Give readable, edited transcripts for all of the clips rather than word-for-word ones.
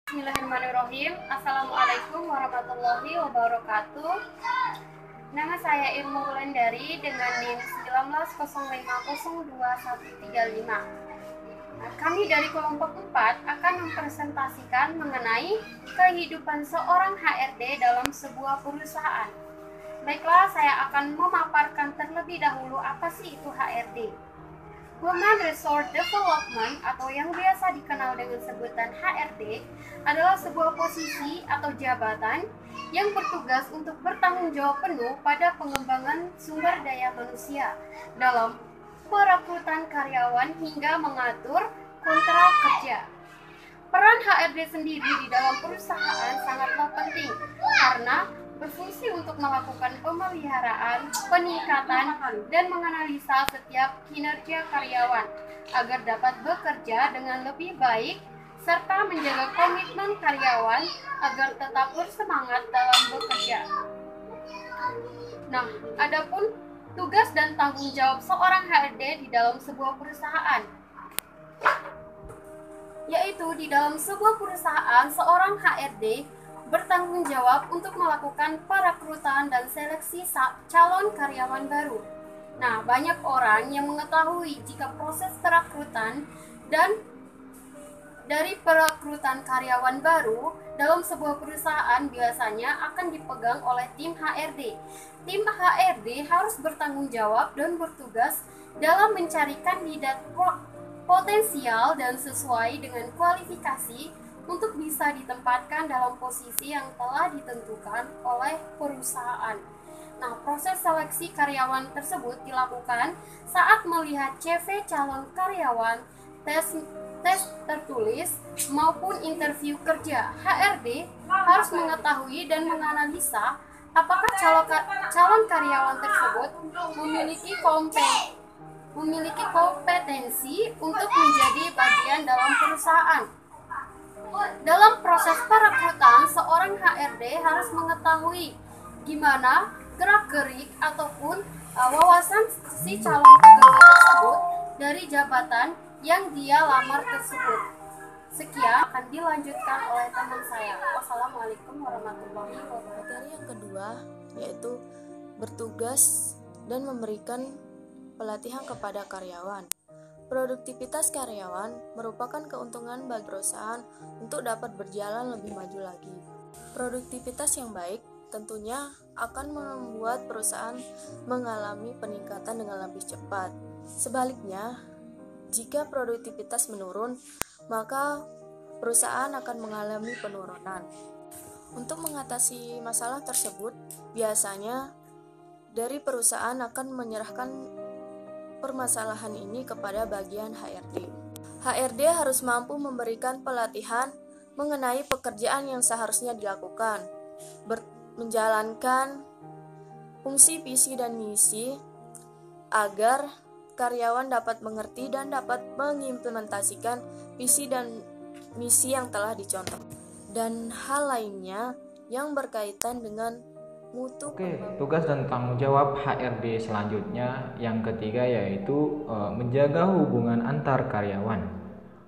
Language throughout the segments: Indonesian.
Bismillahirrahmanirrahim. Assalamualaikum warahmatullahi wabarakatuh. Nama saya Irma Wulandari dengan NIM 1905021135. Kami dari kelompok 4 akan mempresentasikan mengenai kehidupan seorang HRD dalam sebuah perusahaan. Baiklah, saya akan memaparkan terlebih dahulu apa sih itu HRD. Human Resource Development atau yang biasa dikenal dengan sebutan HRD adalah sebuah posisi atau jabatan yang bertugas untuk bertanggung jawab penuh pada pengembangan sumber daya manusia dalam perekrutan karyawan hingga mengatur kontrak kerja. Peran HRD sendiri di dalam perusahaan sangatlah penting karena berfungsi untuk melakukan pemeliharaan, peningkatan, dan menganalisa setiap kinerja karyawan agar dapat bekerja dengan lebih baik serta menjaga komitmen karyawan agar tetap bersemangat dalam bekerja. Nah, adapun tugas dan tanggung jawab seorang HRD di dalam sebuah perusahaan, yaitu di dalam sebuah perusahaan seorang HRD bertanggung jawab untuk melakukan perekrutan dan seleksi calon karyawan baru. Nah, banyak orang yang mengetahui jika proses perekrutan dan dari perekrutan karyawan baru dalam sebuah perusahaan biasanya akan dipegang oleh tim HRD. Tim HRD harus bertanggung jawab dan bertugas dalam mencari kandidat potensial dan sesuai dengan kualifikasi untuk bisa ditempatkan dalam posisi yang telah ditentukan oleh perusahaan. Nah, proses seleksi karyawan tersebut dilakukan saat melihat CV calon karyawan, tes tertulis, maupun interview kerja. HRD harus mengetahui dan menganalisa apakah calon karyawan tersebut memiliki kompetensi untuk menjadi bagian dalam perusahaan. Dalam proses perekrutan, seorang HRD harus mengetahui gimana gerak-gerik ataupun wawasan si calon pegawai tersebut dari jabatan yang dia lamar tersebut. Sekian akan dilanjutkan oleh teman saya. Wassalamualaikum warahmatullahi wabarakatuh. Materi yang kedua yaitu bertugas dan memberikan pelatihan kepada karyawan. Produktivitas karyawan merupakan keuntungan bagi perusahaan untuk dapat berjalan lebih maju lagi. Produktivitas yang baik tentunya akan membuat perusahaan mengalami peningkatan dengan lebih cepat. Sebaliknya, jika produktivitas menurun, maka perusahaan akan mengalami penurunan. Untuk mengatasi masalah tersebut, biasanya dari perusahaan akan menyerahkan permasalahan ini kepada bagian HRD. HRD harus mampu memberikan pelatihan mengenai pekerjaan yang seharusnya dilakukan, menjalankan fungsi visi dan misi agar karyawan dapat mengerti dan dapat mengimplementasikan visi dan misi yang telah dicontoh, dan hal lainnya yang berkaitan dengan mutu. Tugas dan tanggung jawab HRD selanjutnya yang ketiga yaitu menjaga hubungan antar karyawan.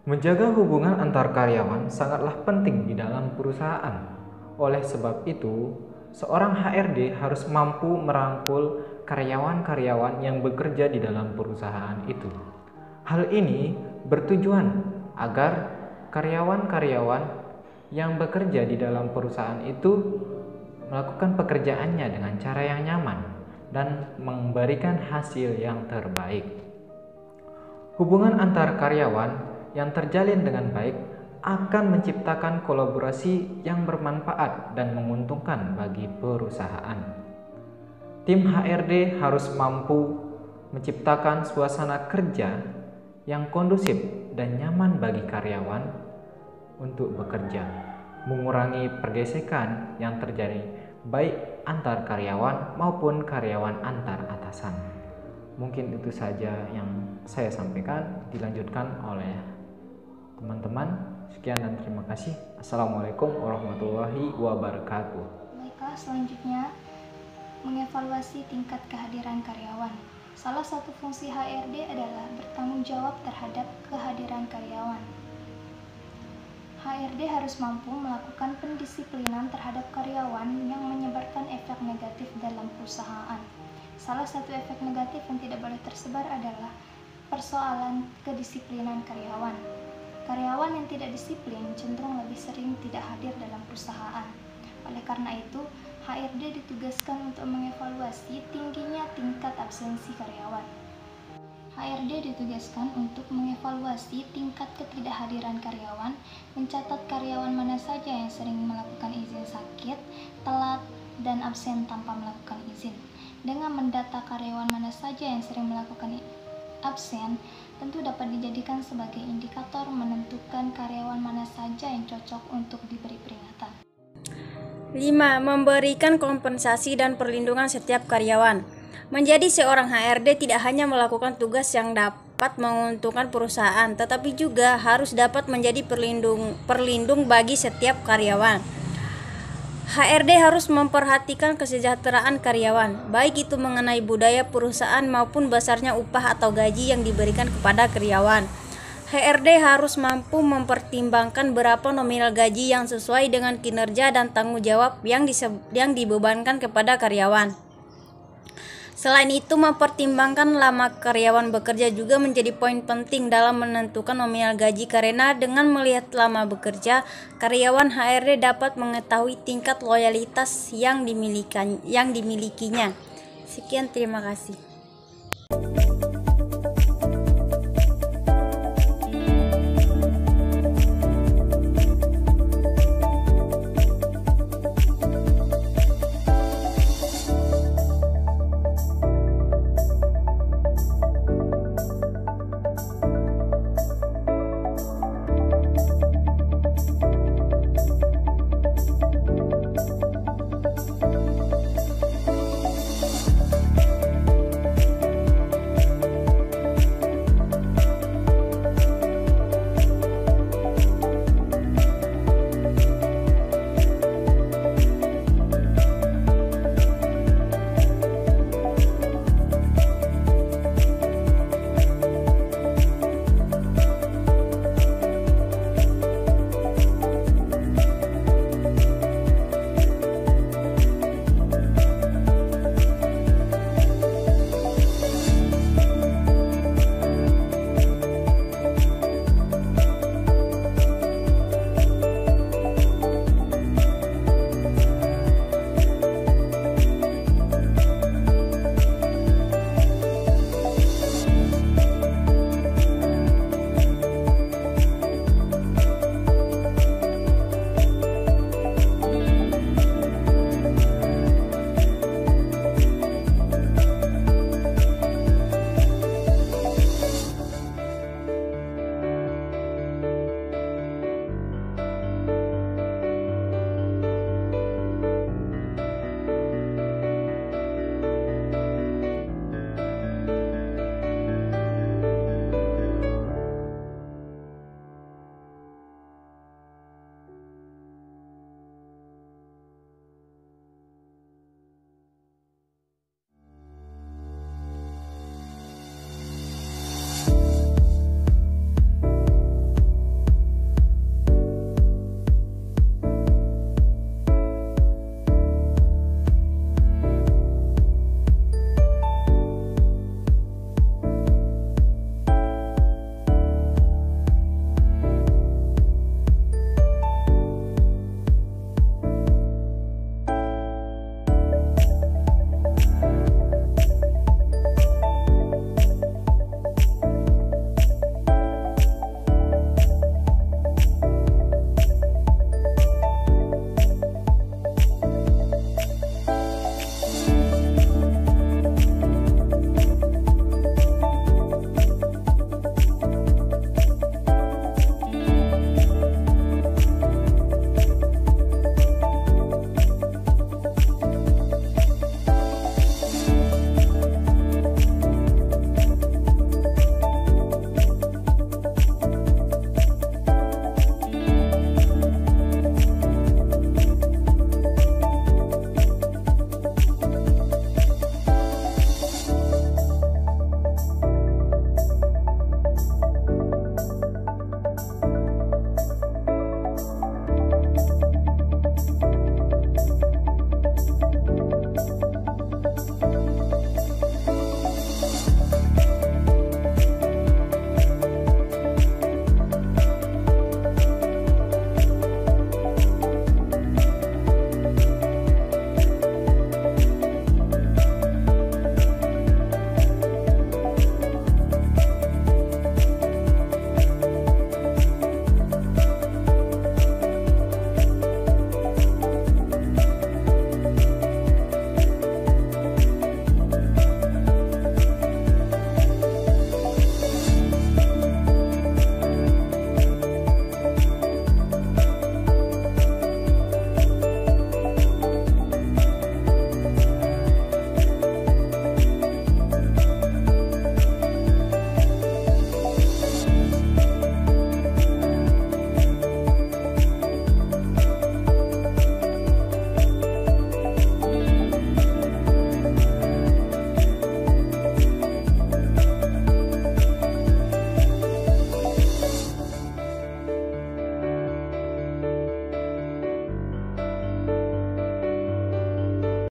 Menjaga hubungan antar karyawan sangatlah penting di dalam perusahaan. Oleh sebab itu, seorang HRD harus mampu merangkul karyawan-karyawan yang bekerja di dalam perusahaan itu. Hal ini bertujuan agar karyawan-karyawan yang bekerja di dalam perusahaan itu melakukan pekerjaannya dengan cara yang nyaman dan memberikan hasil yang terbaik. Hubungan antar karyawan yang terjalin dengan baik akan menciptakan kolaborasi yang bermanfaat dan menguntungkan bagi perusahaan. Tim HRD harus mampu menciptakan suasana kerja yang kondusif dan nyaman bagi karyawan untuk bekerja, mengurangi pergesekan yang terjadi baik antar karyawan maupun karyawan antar atasan. Mungkin itu saja yang saya sampaikan, dilanjutkan oleh teman-teman. Sekian dan terima kasih. Assalamualaikum warahmatullahi wabarakatuh. Baiklah, selanjutnya mengevaluasi tingkat kehadiran karyawan. Salah satu fungsi HRD adalah bertanggung jawab terhadap kehadiran karyawan. HRD harus mampu melakukan pendisiplinan terhadap karyawan yang menyebarkan efek negatif dalam perusahaan. Salah satu efek negatif yang tidak boleh tersebar adalah persoalan kedisiplinan karyawan. Karyawan yang tidak disiplin cenderung lebih sering tidak hadir dalam perusahaan. Oleh karena itu, HRD ditugaskan untuk mengevaluasi tingginya tingkat absensi karyawan. HRD ditugaskan untuk mengevaluasi tingkat ketidakhadiran karyawan, mencatat karyawan mana saja yang sering melakukan izin sakit, telat, dan absen tanpa melakukan izin. Dengan mendata karyawan mana saja yang sering melakukan absen, tentu dapat dijadikan sebagai indikator menentukan karyawan mana saja yang cocok untuk diberi peringatan. 5. Memberikan kompensasi dan perlindungan setiap karyawan. Menjadi seorang HRD tidak hanya melakukan tugas yang dapat menguntungkan perusahaan, tetapi juga harus dapat menjadi perlindung bagi setiap karyawan. HRD harus memperhatikan kesejahteraan karyawan, baik itu mengenai budaya perusahaan maupun besarnya upah atau gaji yang diberikan kepada karyawan. HRD harus mampu mempertimbangkan berapa nominal gaji yang sesuai dengan kinerja dan tanggung jawab yang dibebankan kepada karyawan. Selain itu, mempertimbangkan lama karyawan bekerja juga menjadi poin penting dalam menentukan nominal gaji, karena dengan melihat lama bekerja, karyawan HRD dapat mengetahui tingkat loyalitas yang dimilikinya. Sekian, terima kasih.